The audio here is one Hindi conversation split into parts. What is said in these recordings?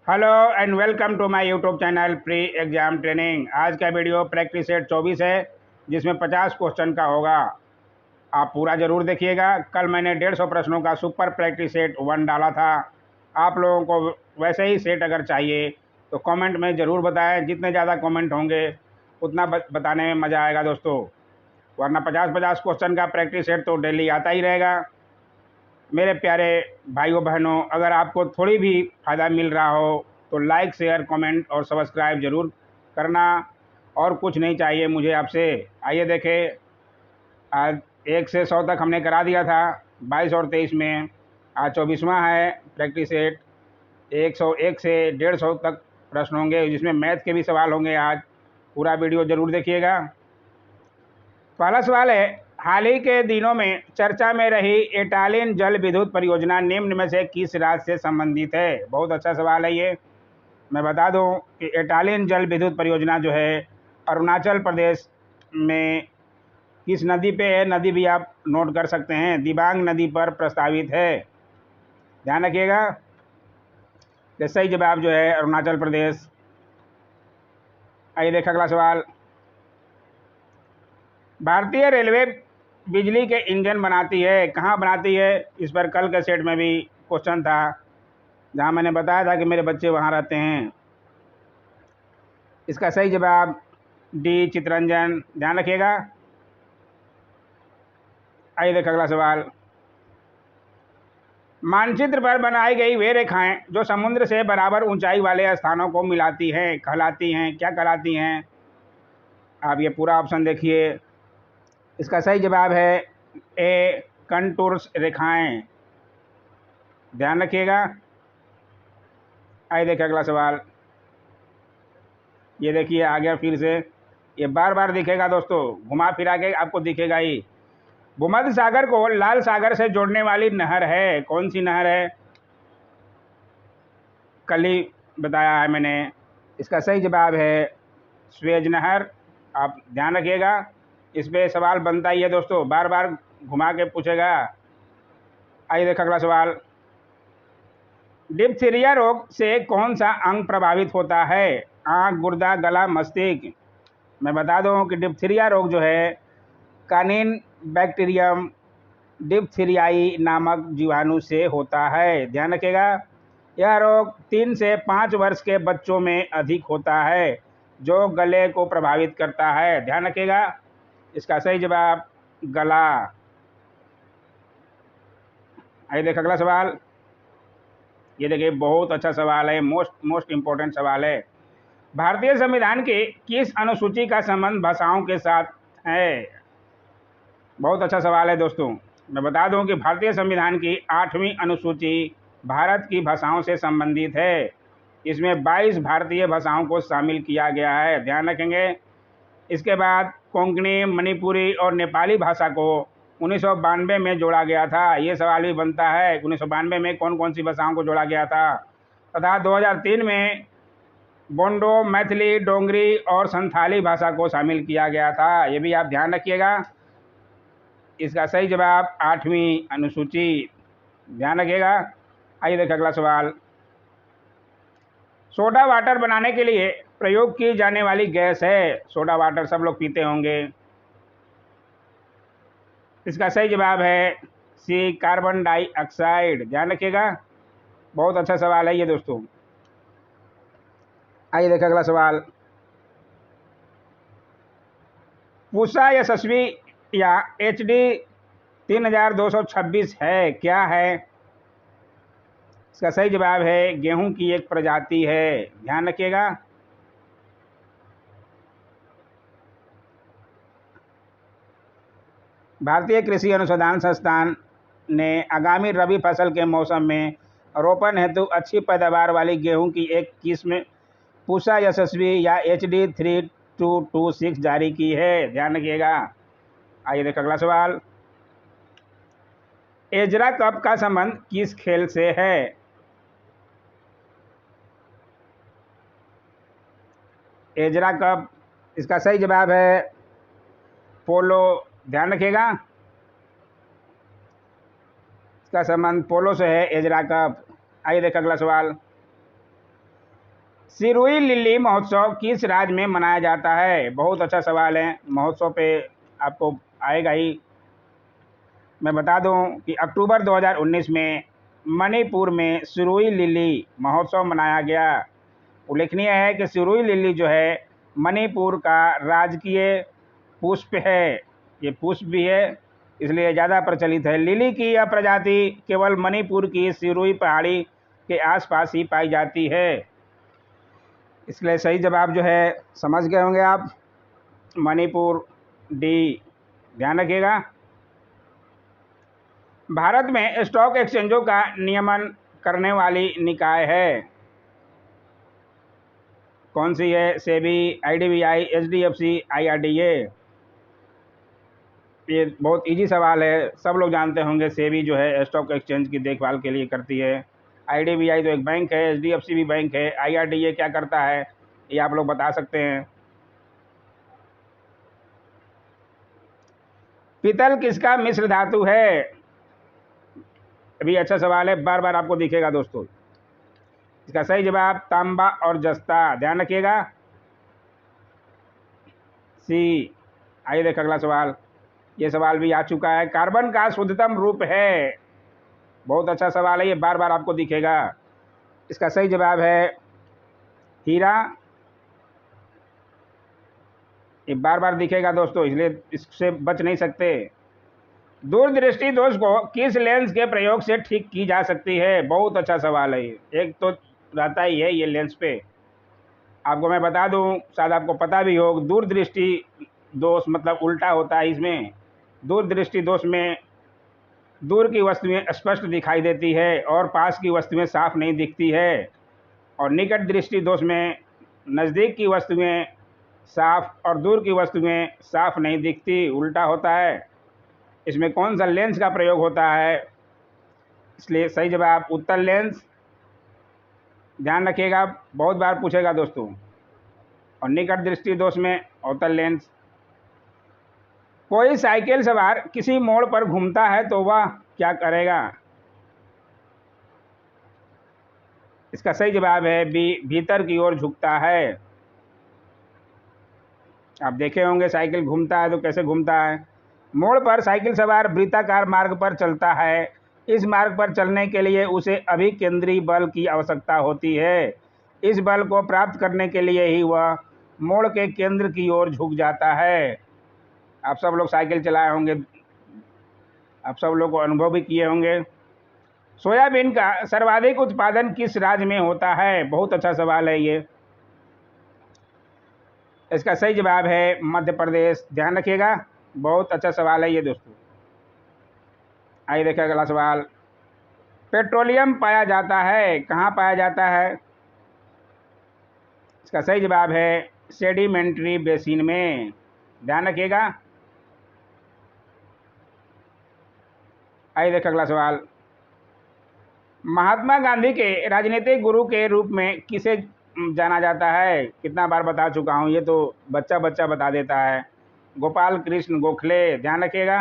Hello and welcome to my YouTube channel pre exam training. आज का वीडियो प्रैक्टिस सेट 24 है, जिसमें 50 क्वेश्चन का होगा। आप पूरा ज़रूर देखिएगा। कल मैंने 150 प्रश्नों का सुपर प्रैक्टिस सेट 1 डाला था। आप लोगों को वैसे ही सेट अगर चाहिए तो कमेंट में ज़रूर बताएं। जितने ज़्यादा कमेंट होंगे उतना बताने में मज़ा आएगा दोस्तों, वरना 50-50 क्वेश्चन का प्रैक्टिस सेट तो डेली आता ही रहेगा। मेरे प्यारे भाइयों बहनों, अगर आपको थोड़ी भी फ़ायदा मिल रहा हो तो लाइक शेयर कमेंट और सब्सक्राइब ज़रूर करना। और कुछ नहीं चाहिए मुझे आपसे। आइए देखें, आज 1 से 100 तक हमने करा दिया था 22 और 23 में। आज 24वां है प्रैक्टिस सेट। 101 से 150 तक प्रश्न होंगे, जिसमें मैथ के भी सवाल होंगे। आज पूरा वीडियो ज़रूर देखिएगा। पहला सवाल है, हाल ही के दिनों में चर्चा में रही इटालियन जल विद्युत परियोजना निम्न में से किस राज्य से संबंधित है? बहुत अच्छा सवाल है ये। मैं बता दूं कि इटालियन जल विद्युत परियोजना जो है अरुणाचल प्रदेश में किस नदी पे है? नदी भी आप नोट कर सकते हैं, दिबांग नदी पर प्रस्तावित है। ध्यान रखिएगा। सही जवाब जो है अरुणाचल प्रदेश। आइए देखिए अगला सवाल। भारतीय रेलवे बिजली के इंजन बनाती है, कहाँ बनाती है? इस पर कल के सेट में भी क्वेश्चन था, जहाँ मैंने बताया था कि मेरे बच्चे वहाँ रहते हैं। इसका सही जवाब डी, चितरंजन। ध्यान रखिएगा। आइए देखिए अगला सवाल। मानचित्र पर बनाई गई वे रेखाएं जो समुद्र से बराबर ऊंचाई वाले स्थानों को मिलाती हैं कहलाती हैं, क्या कहलाती हैं? आप ये पूरा ऑप्शन देखिए। इसका सही जवाब है ए, कंटूर्स, रेखाएं। ध्यान रखिएगा। आइए देखिए अगला सवाल। ये देखिए आ गया फिर से। ये बार बार दिखेगा दोस्तों, घुमा फिरा के आपको दिखेगा ही। भूमध्य सागर को लाल सागर से जोड़ने वाली नहर है, कौन सी नहर है? कल ही बताया है मैंने। इसका सही जवाब है स्वेज नहर। आप ध्यान रखिएगा, इस पे सवाल बनता ही है दोस्तों, बार बार घुमा के पूछेगा। आइए देखिए अगला सवाल। डिप्थीरिया रोग से कौन सा अंग प्रभावित होता है? आँख, गुर्दा, गला, मस्तिष्क। मैं बता दूं कि डिप्थीरिया रोग जो है कानिन बैक्टीरियम डिप्थीरियाई नामक जीवाणु से होता है। ध्यान रखिएगा। यह रोग 3 से 5 वर्ष के बच्चों में अधिक होता है, जो गले को प्रभावित करता है। ध्यान रखिएगा। इसका सही जवाब गला। आइए देखिए अगला सवाल। ये देखिए बहुत अच्छा सवाल है, मोस्ट इम्पोर्टेंट सवाल है। भारतीय संविधान की किस अनुसूची का संबंध भाषाओं के साथ है? बहुत अच्छा सवाल है दोस्तों। मैं बता दूं कि भारतीय संविधान की 8वीं अनुसूची भारत की भाषाओं से संबंधित है। इसमें 22 भारतीय भाषाओं को शामिल किया गया है। ध्यान रखेंगे। इसके बाद कोंकणी, मणिपुरी और नेपाली भाषा को 1992 में जोड़ा गया था। ये सवाल भी बनता है, 1992 में कौन कौन सी भाषाओं को जोड़ा गया था? तथा 2003 में बोंडो, मैथिली, डोंगरी और संथाली भाषा को शामिल किया गया था। ये भी आप ध्यान रखिएगा। इसका सही जवाब 8वीं अनुसूची। ध्यान रखिएगा। आइए देखिए अगला सवाल। सोडा वाटर बनाने के लिए प्रयोग की जाने वाली गैस है। सोडा वाटर सब लोग पीते होंगे। इसका सही जवाब है सी, कार्बन डाइऑक्साइड। ध्यान रखिएगा। बहुत अच्छा सवाल है ये दोस्तों। आइए देखिए अगला सवाल। पूषा यशस्वी या HD 3226 है, क्या है? इसका सही जवाब है गेहूं की एक प्रजाति है। ध्यान रखिएगा। भारतीय कृषि अनुसंधान संस्थान ने आगामी रबी फसल के मौसम में रोपण हेतु अच्छी पैदावार वाली गेहूं की एक किस्म पूषा यशस्वी या HD 3226 जारी की है। ध्यान रखिएगा। आइए देखिए अगला सवाल। एजरा कप का संबंध किस खेल से है? एजरा कप, इसका सही जवाब है पोलो। ध्यान रखिएगा। इसका संबंध पोलो से है, एजरा कप। आइए देखिए अगला सवाल। सिरोही लिली महोत्सव किस राज्य में मनाया जाता है? बहुत अच्छा सवाल है, महोत्सव पे आपको आएगा ही। मैं बता दूं कि अक्टूबर 2019 में मणिपुर में सिरोही लिली महोत्सव मनाया गया। उल्लेखनीय है कि सिरोही लिली जो है मणिपुर का राजकीय पुष्प है। ये पुष्प भी है, इसलिए ज़्यादा प्रचलित है। लिली की यह प्रजाति केवल मणिपुर की सिरोही पहाड़ी के आसपास ही पाई जाती है। इसलिए सही जवाब जो है समझ गए होंगे आप, मणिपुर डी। ध्यान रखिएगा। भारत में स्टॉक एक्सचेंजों का नियमन करने वाली निकाय है, कौन सी है? SEBI, IDBI, HDFC, IRDA. ये बहुत इजी सवाल है, सब लोग जानते होंगे। सेबी जो है स्टॉक एक्सचेंज की देखभाल के लिए करती है। आईडीबीआई तो एक बैंक है, एचडीएफसी भी बैंक है। आईआरडीए क्या करता है ये आप लोग बता सकते हैं। पीतल किसका मिश्र धातु है? अभी अच्छा सवाल है, बार बार आपको दिखेगा दोस्तों। इसका सही जवाब तांबा और जस्ता। ध्यान रखिएगा, सी। आइए देख अगला सवाल। ये सवाल भी आ चुका है। कार्बन का शुद्धतम रूप है? बहुत अच्छा सवाल है, ये बार बार आपको दिखेगा। इसका सही जवाब है हीरा। ये बार बार दिखेगा दोस्तों, इसलिए इससे बच नहीं सकते। दूरदृष्टि दोष को किस लेंस के प्रयोग से ठीक की जा सकती है? बहुत अच्छा सवाल है ये। एक तो रहता ही है ये लेंस पे। आपको मैं बता दूं, शायद आपको पता भी हो, दूरदृष्टि दोष मतलब उल्टा होता है इसमें। दूरदृष्टि दोष में दूर की वस्तुएं स्पष्ट दिखाई देती है और पास की वस्तुएं साफ नहीं दिखती है। और निकट दृष्टि दोष में नज़दीक की वस्तुएं साफ और दूर की वस्तुएं साफ नहीं दिखती, उल्टा होता है। इसमें कौन सा लेंस का प्रयोग होता है? इसलिए सही जवाब उत्तल लेंस। ध्यान रखिएगा, बहुत बार पूछेगा दोस्तों। और निकट दृष्टि दोष में अवतल लेंस। कोई साइकिल सवार किसी मोड़ पर घूमता है तो वह क्या करेगा? इसका सही जवाब है बी, भीतर की ओर झुकता है। आप देखे होंगे साइकिल घूमता है तो कैसे घूमता है। मोड़ पर साइकिल सवार वृत्ताकार मार्ग पर चलता है। इस मार्ग पर चलने के लिए उसे अभिकेंद्री बल की आवश्यकता होती है। इस बल को प्राप्त करने के लिए ही वह मोड़ के केंद्र की ओर झुक जाता है। आप सब लोग साइकिल चलाए होंगे, आप सब लोग को अनुभव भी किए होंगे। सोयाबीन का सर्वाधिक उत्पादन किस राज्य में होता है? बहुत अच्छा सवाल है ये। इसका सही जवाब है मध्य प्रदेश। ध्यान रखिएगा, बहुत अच्छा सवाल है ये दोस्तों। आइए देखिए अगला सवाल। पेट्रोलियम पाया जाता है, कहाँ पाया जाता है? इसका सही जवाब है सेडिमेंट्री बेसिन में। ध्यान रखिएगा। आइए देखिए अगला सवाल। महात्मा गांधी के राजनीतिक गुरु के रूप में किसे जाना जाता है? कितना बार बता चुका हूँ, ये तो बच्चा बच्चा बता देता है। गोपाल कृष्ण गोखले। ध्यान रखिएगा।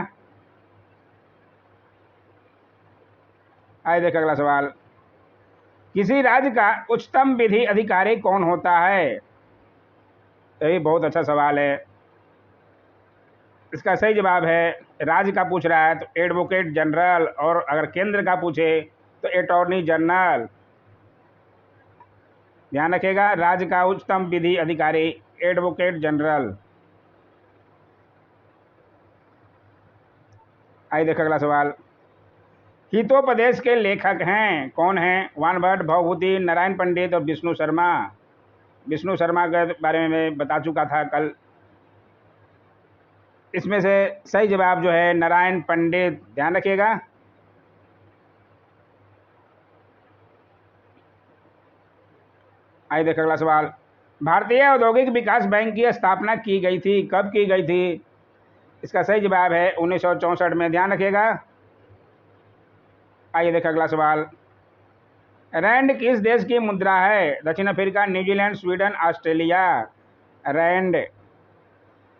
आइए देखिए अगला सवाल। किसी राज्य का उच्चतम विधि अधिकारी कौन होता है? यही बहुत अच्छा सवाल है। इसका सही जवाब है, राज्य का पूछ रहा है तो एडवोकेट जनरल, और अगर केंद्र का पूछे तो अटॉर्नी जनरल। ध्यान रखिएगा, राज्य का उच्चतम विधि अधिकारी एडवोकेट जनरल। आइए देखिए अगला सवाल। हितोपदेश के लेखक हैं, कौन हैं? वानभट्ट, भवभूति, नारायण पंडित और विष्णु शर्मा। विष्णु शर्मा के बारे में मैं बता चुका था कल। इसमें से सही जवाब जो है नारायण पंडित। ध्यान रखिएगा। आइए देखिए अगला सवाल। भारतीय औद्योगिक विकास बैंक की स्थापना की गई थी, कब की गई थी? इसका सही जवाब है 1964 में। ध्यान रखिएगा। आइए देखिए अगला सवाल। रैंड किस देश की मुद्रा है? दक्षिण Africa, New Zealand, Sweden, Australia. Rand.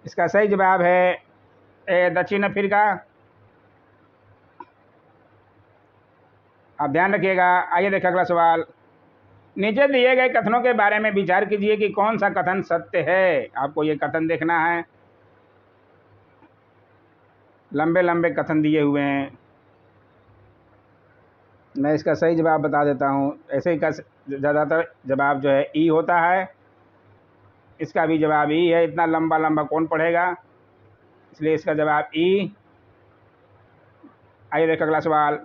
इसका सही जवाब है दक्षिण अफ्रीका। आप ध्यान रखिएगा। आइए देखिए अगला सवाल। नीचे दिए गए कथनों के बारे में विचार कीजिए कि कौन सा कथन सत्य है। आपको ये कथन देखना है, लंबे लंबे कथन दिए हुए हैं। मैं इसका सही जवाब बता देता हूँ। ऐसे ही का ज़्यादातर जवाब जो है ई होता है। इसका भी जवाब ई है। इतना लंबा लंबा कौन पढ़ेगा, इसलिए इसका जवाब ई। आइए देख अगला सवाल।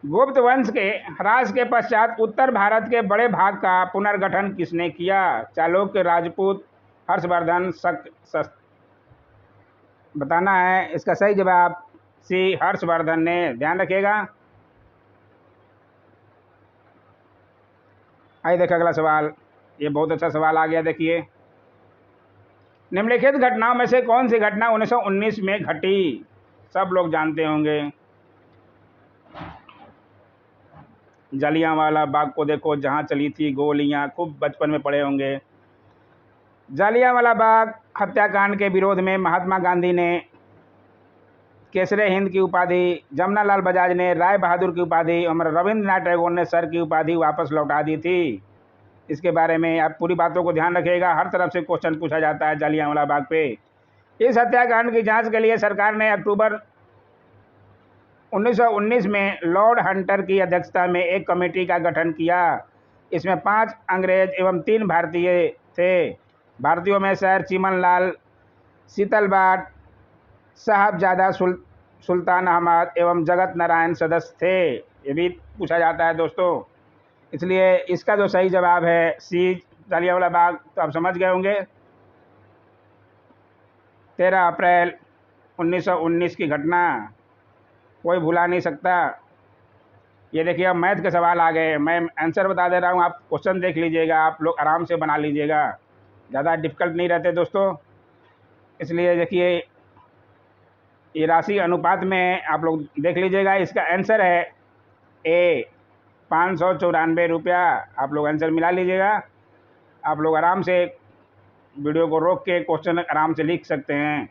गुप्त वंश के ह्रास के पश्चात उत्तर भारत के बड़े भाग का पुनर्गठन किसने किया? चालुक्य, राजपूत, हर्षवर्धन, शक। बताना है। इसका सही जवाब सी, हर्षवर्धन ने। ध्यान रखिएगा। आइए देख अगला सवाल। ये बहुत अच्छा सवाल आ गया। देखिए, निम्नलिखित घटनाओं में से कौन सी घटना 1919 में घटी? सब लोग जानते होंगे। जलियांवाला बाग को देखो, जहां चली थी गोलियां, खूब बचपन में पढ़े होंगे। जलियांवाला बाग हत्याकांड के विरोध में महात्मा गांधी ने केसरे हिंद की उपाधि, जमनालाल बजाज ने राय बहादुर की उपाधि और रविंद्रनाथ टैगोर ने सर की उपाधि वापस लौटा दी थी। इसके बारे में आप पूरी बातों को ध्यान रखिएगा। हर तरफ से क्वेश्चन पूछा जाता है जलियांवाला बाग पे। इस हत्याकांड की जांच के लिए सरकार ने अक्टूबर 1919 में लॉर्ड हंटर की अध्यक्षता में एक कमेटी का गठन किया। इसमें 5 अंग्रेज एवं 3 भारतीय थे। भारतीयों में सर चिमनलाल, शीतलबाट, साहबजादा सुल्तान अहमद एवं जगत नारायण सदस्य थे। ये भी पूछा जाता है दोस्तों। इसलिए इसका जो सही जवाब है सी, जलियांवाला बाग। तो आप समझ गए होंगे। 13 अप्रैल 1919 की घटना कोई भुला नहीं सकता। ये देखिए, अब मैथ के सवाल आ गए। मैं आंसर बता दे रहा हूँ, आप क्वेश्चन देख लीजिएगा। आप लोग आराम से बना लीजिएगा, ज़्यादा डिफिकल्ट नहीं रहते दोस्तों। इसलिए देखिए, ये राशि अनुपात में आप लोग देख लीजिएगा। इसका आंसर है ए, 594 रुपया। आप लोग आंसर मिला लीजिएगा। आप लोग आराम से वीडियो को रोक के क्वेश्चन आराम से लिख सकते हैं।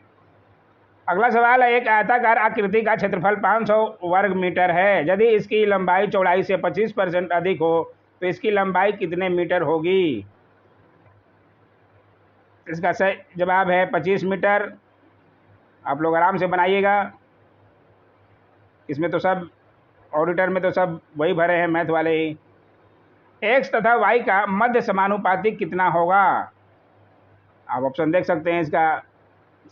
अगला सवाल है, एक आयताकार आकृति का क्षेत्रफल 500 वर्ग मीटर है। यदि इसकी लंबाई चौड़ाई से 25% अधिक हो तो इसकी लंबाई कितने मीटर होगी? इसका सही जवाब है 25 मीटर। आप लोग आराम से बनाइएगा। इसमें तो सब ऑडिटर में तो सब वही भरे हैं, मैथ वाले ही। एक्स तथा वाई का मध्य समानुपातिक कितना होगा? आप ऑप्शन देख सकते हैं। इसका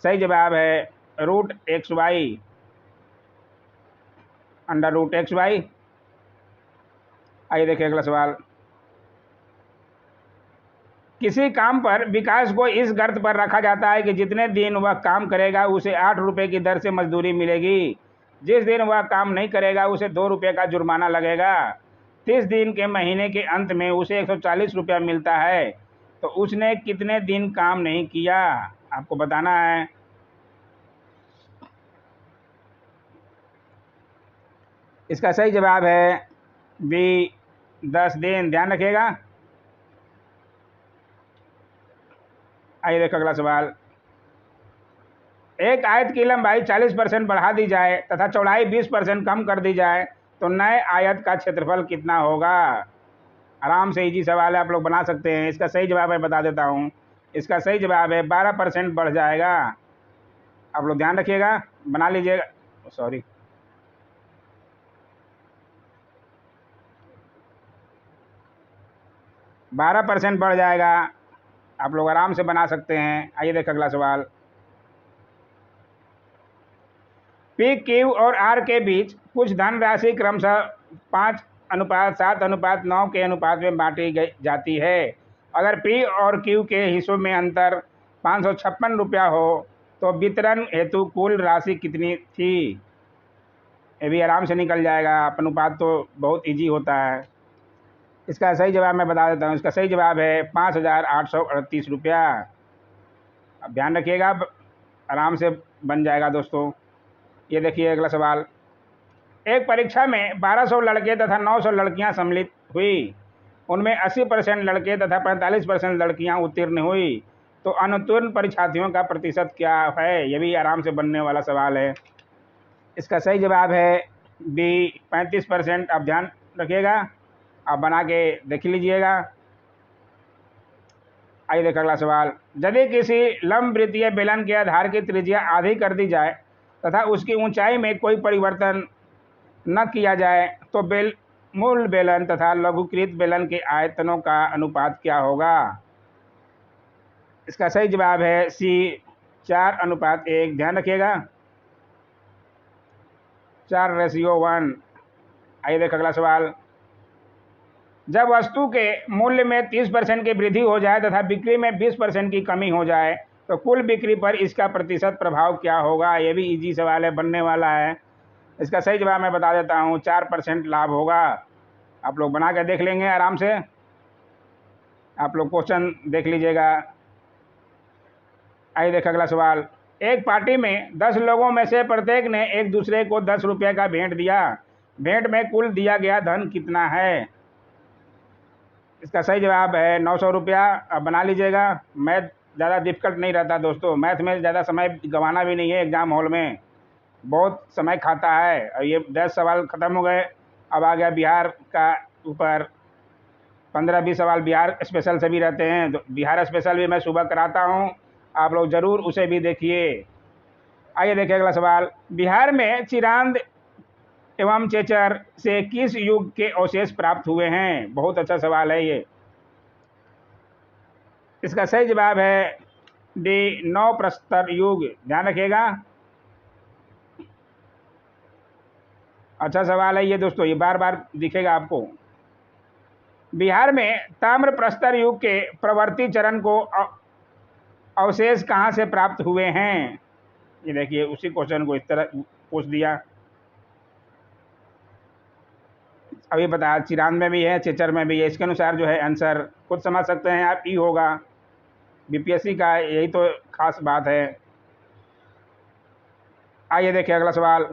सही जवाब है √XY, √XY। आइए देखिए अगला सवाल। किसी काम पर विकास को इस शर्त पर रखा जाता है कि जितने दिन वह काम करेगा उसे 8 रुपये की दर से मजदूरी मिलेगी। जिस दिन वह काम नहीं करेगा उसे 2 रुपये का जुर्माना लगेगा। 30 दिन के महीने के अंत में उसे 140 रुपया मिलता है। तो उसने कितने दिन काम नहीं किया? आपको बताना है। इसका सही जवाब है बी, 10 दिन। ध्यान रखिएगा। आइए देखो अगला सवाल। एक आयत की लंबाई 40% बढ़ा दी जाए तथा चौड़ाई 20% कम कर दी जाए तो नए आयत का क्षेत्रफल कितना होगा? आराम से इजी सवाल है, आप लोग बना सकते हैं। इसका सही जवाब मैं बता देता हूँ। इसका सही जवाब है 12% बढ़ जाएगा। आप लोग ध्यान रखिएगा, बना लीजिएगा। सॉरी, %12 बढ़ जाएगा। आप लोग आराम से बना सकते हैं। आइए देख अगला सवाल। पी, क्यू और आर के बीच कुछ धनराशि क्रमशः 5:7:9 के अनुपात में बांटी जाती है। अगर पी और क्यू के हिस्सों में अंतर 556 रुपया हो तो वितरण हेतु कुल राशि कितनी थी? ये भी आराम से निकल जाएगा। अनुपात तो बहुत इजी होता है। इसका सही जवाब मैं बता देता हूँ। इसका सही जवाब है 5,838 रुपया। अब ध्यान रखिएगा, आराम से बन जाएगा दोस्तों। ये देखिए अगला सवाल। एक परीक्षा में 1200 लड़के तथा 900 लड़कियां सम्मिलित हुई। उनमें 80% लड़के तथा 45% लड़कियां उत्तीर्ण हुई। तो अनुत्तीर्ण परीक्षार्थियों का प्रतिशत क्या है? ये भी आराम से बनने वाला सवाल है। इसका सही जवाब है बी, 35%। आप ध्यान रखिएगा। आप बना के देख लीजिएगा। आइए देखिए अगला सवाल। यदि किसी लंबवृत्तीय बेलन के आधार की त्रिज्या आधी कर दी जाए तथा उसकी ऊंचाई में कोई परिवर्तन न किया जाए तो मूल बेलन तथा लघुकृत बेलन के आयतनों का अनुपात क्या होगा? इसका सही जवाब है सी 4:1। ध्यान रखिएगा 4:1। आइए देखिए अगला सवाल। जब वस्तु के मूल्य में 30% की वृद्धि हो जाए तथा बिक्री में 20% की कमी हो जाए तो कुल बिक्री पर इसका प्रतिशत प्रभाव क्या होगा? ये भी इजी सवाल है, बनने वाला है। इसका सही जवाब मैं बता देता हूँ, 4% लाभ होगा। आप लोग बना के देख लेंगे आराम से। आप लोग क्वेश्चन देख लीजिएगा। आइए देखिए अगला सवाल। एक पार्टी में 10 लोगों में से प्रत्येक ने एक दूसरे को 10 रुपये का भेंट दिया। भेंट में कुल दिया गया धन कितना है? इसका सही जवाब है 900 रुपया। अब बना लीजिएगा। मैथ ज़्यादा डिफिकल्ट नहीं रहता दोस्तों, मैथ में ज़्यादा समय गंवाना भी नहीं है। एग्ज़ाम हॉल में बहुत समय खाता है। और ये 10 सवाल ख़त्म हो गए। अब आ गया बिहार का ऊपर 15-20 सवाल बिहार स्पेशल से भी रहते हैं, तो बिहार स्पेशल भी मैं सुबह कराता हूँ, आप लोग ज़रूर उसे भी देखिए। आइए देखिए अगला सवाल। बिहार में चिरांद एवं चेचर से किस युग के अवशेष प्राप्त हुए हैं? बहुत अच्छा सवाल है ये। इसका सही जवाब है डी, नवप्रस्तर युग। ध्यान रखिएगा, अच्छा सवाल है ये दोस्तों, ये बार बार दिखेगा आपको। बिहार में ताम्रप्रस्तर युग के प्रवर्ती चरण को अवशेष कहाँ से प्राप्त हुए हैं? ये देखिए उसी क्वेश्चन को इस तरह पूछ दिया। अभी बताया चिरांद में भी है, चेचर में भी है। इसके अनुसार जो है आंसर खुद समझ सकते हैं आप, ई होगा। बीपीएससी का यही तो खास बात है। आइए देखिए अगला सवाल।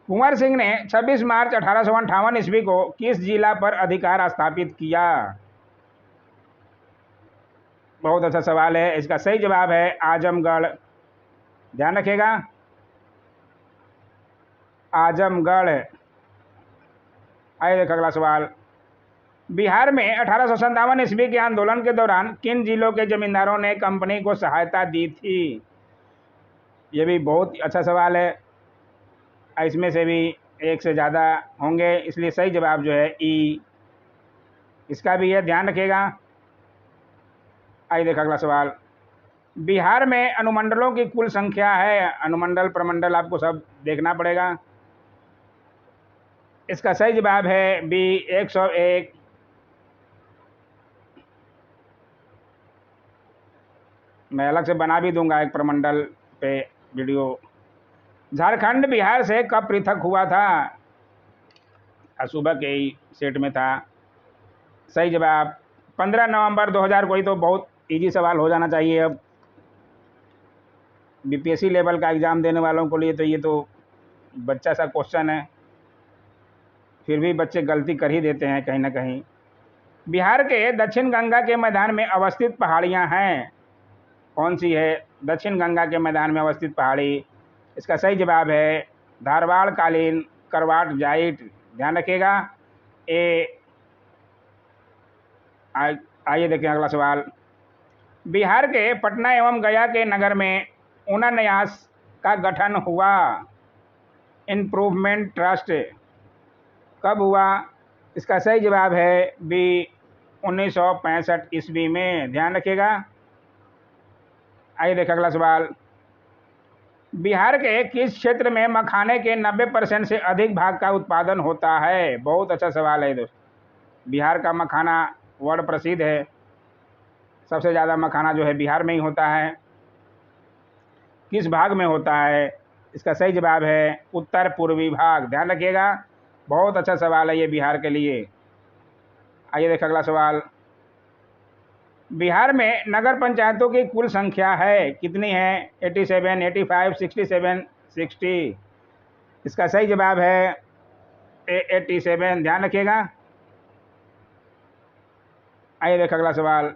कुंवर सिंह ने 26 मार्च 1858 ईस्वी को किस जिला पर अधिकार स्थापित किया? बहुत अच्छा सवाल है। इसका सही जवाब है आजमगढ़। ध्यान रखिएगा, आजमगढ़। आइए देखिए अगला सवाल। बिहार में 1857 ईस्वी के आंदोलन के दौरान किन जिलों के जमींदारों ने कंपनी को सहायता दी थी? ये भी बहुत अच्छा सवाल है। इसमें से भी एक से ज़्यादा होंगे, इसलिए सही जवाब जो है ई, इसका भी है। ध्यान रखिएगा। आइए देखिए अगला सवाल। बिहार में अनुमंडलों की कुल संख्या है, अनुमंडल प्रमंडल आपको सब देखना पड़ेगा। इसका सही जवाब है बी, 101। मैं अलग से बना भी दूंगा एक प्रमंडल पे वीडियो। झारखंड बिहार से कब पृथक हुआ था? सुबह के ही सेट में था। सही जवाब 15 नवंबर 2000 को। ही तो बहुत इजी सवाल हो जाना चाहिए अब बीपीएससी लेवल का एग्ज़ाम देने वालों के लिए, तो ये तो बच्चा सा क्वेश्चन है, फिर भी बच्चे गलती कर ही देते हैं कहीं ना कहीं। बिहार के दक्षिण गंगा के मैदान में अवस्थित पहाड़ियाँ हैं, कौन सी है? दक्षिण गंगा के मैदान में अवस्थित पहाड़ी। इसका सही जवाब है धारवाड़ कालीन करवाट जाइट। ध्यान रखिएगा ए। आइए देखें अगला सवाल। बिहार के पटना एवं गया के नगर में ऊना न्यास का गठन हुआ, इम्प्रूवमेंट ट्रस्ट, कब हुआ? इसका सही जवाब है बी, 1965 ईस्वी में। ध्यान रखिएगा। आइए देखें अगला सवाल। बिहार के किस क्षेत्र में मखाने के 90% से अधिक भाग का उत्पादन होता है? बहुत अच्छा सवाल है दोस्तों। बिहार का मखाना वर्ल्ड प्रसिद्ध है, सबसे ज़्यादा मखाना जो है बिहार में ही होता है। किस भाग में होता है? इसका सही जवाब है उत्तर पूर्वी भाग। ध्यान रखिएगा, बहुत अच्छा सवाल है ये बिहार के लिए। आइए देखें अगला सवाल। बिहार में नगर पंचायतों की कुल संख्या है, कितनी है? 87, 85, 67, 60। इसका सही जवाब है 87। ध्यान रखिएगा। आइए देखें अगला सवाल।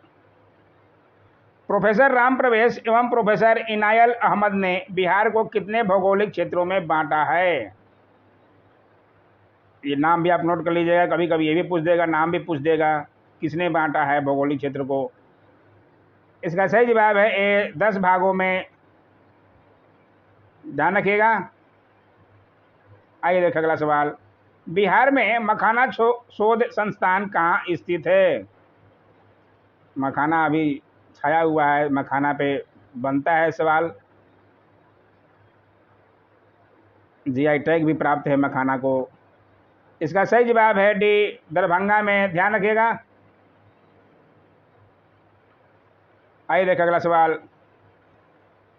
प्रोफेसर राम प्रवेश एवं प्रोफेसर इनायल अहमद ने बिहार को कितने भौगोलिक क्षेत्रों में बांटा है? ये नाम भी आप नोट कर लीजिएगा, कभी कभी ये भी पूछ देगा, नाम भी पूछ देगा, किसने बांटा है भौगोलिक क्षेत्र को। इसका सही जवाब है ए, 10 भागों में। ध्यान रखिएगा। आइए देखें अगला सवाल। बिहार में मखाना शोध संस्थान कहाँ स्थित है? मखाना अभी छाया हुआ है, मखाना पे बनता है सवाल। जीआई टैग भी प्राप्त है मखाना को। इसका सही जवाब है डी, दरभंगा में। ध्यान रखिएगा। आइए देखें अगला सवाल।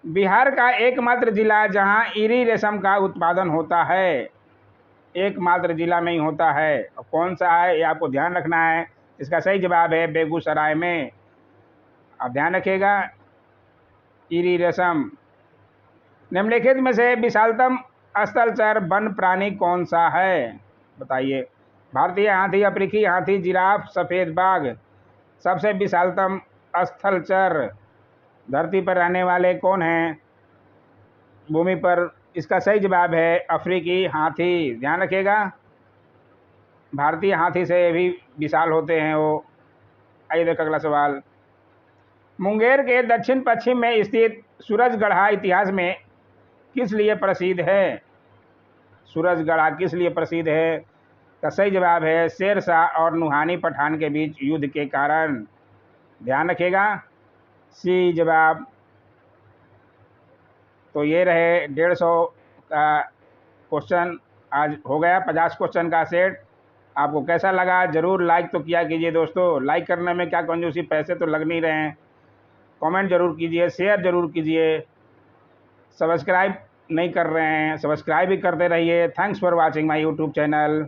बिहार का एकमात्र जिला जहां इरी रेशम का उत्पादन होता है, एकमात्र जिला में ही होता है, और कौन सा है ये आपको ध्यान रखना है। इसका सही जवाब है बेगूसराय में। आप ध्यान रखिएगा। इरी रेशम। निम्नलिखित में से विशालतम स्थलचर वन प्राणी कौन सा है? बताइए। भारतीय हाथी, अफ्रीकी हाथी, जिराफ, सफेद बाघ। सबसे विशालतम स्थलचर धरती पर रहने वाले कौन हैं भूमि पर? इसका सही जवाब है अफ्रीकी हाथी। ध्यान रखिएगा। भारतीय हाथी से भी विशाल होते हैं वो। आइए देखो अगला सवाल। मुंगेर के दक्षिण पश्चिम में स्थित सूरजगढ़ा इतिहास में किस लिए प्रसिद्ध है? सूरजगढ़ा किस लिए प्रसिद्ध है? का सही जवाब है शेरशाह और नुहानी पठान के बीच युद्ध के कारण। ध्यान रखिएगा। सी जवाब। तो ये रहे 150 का क्वेश्चन। आज हो गया 50 क्वेश्चन का सेट। आपको कैसा लगा जरूर लाइक तो किया कीजिए दोस्तों। लाइक करने में क्या कंजूसी, पैसे तो लग नहीं रहे हैं। कमेंट जरूर कीजिए, शेयर जरूर कीजिए। सब्सक्राइब नहीं कर रहे हैं, सब्सक्राइब भी करते रहिए। Thanks for watching my YouTube channel.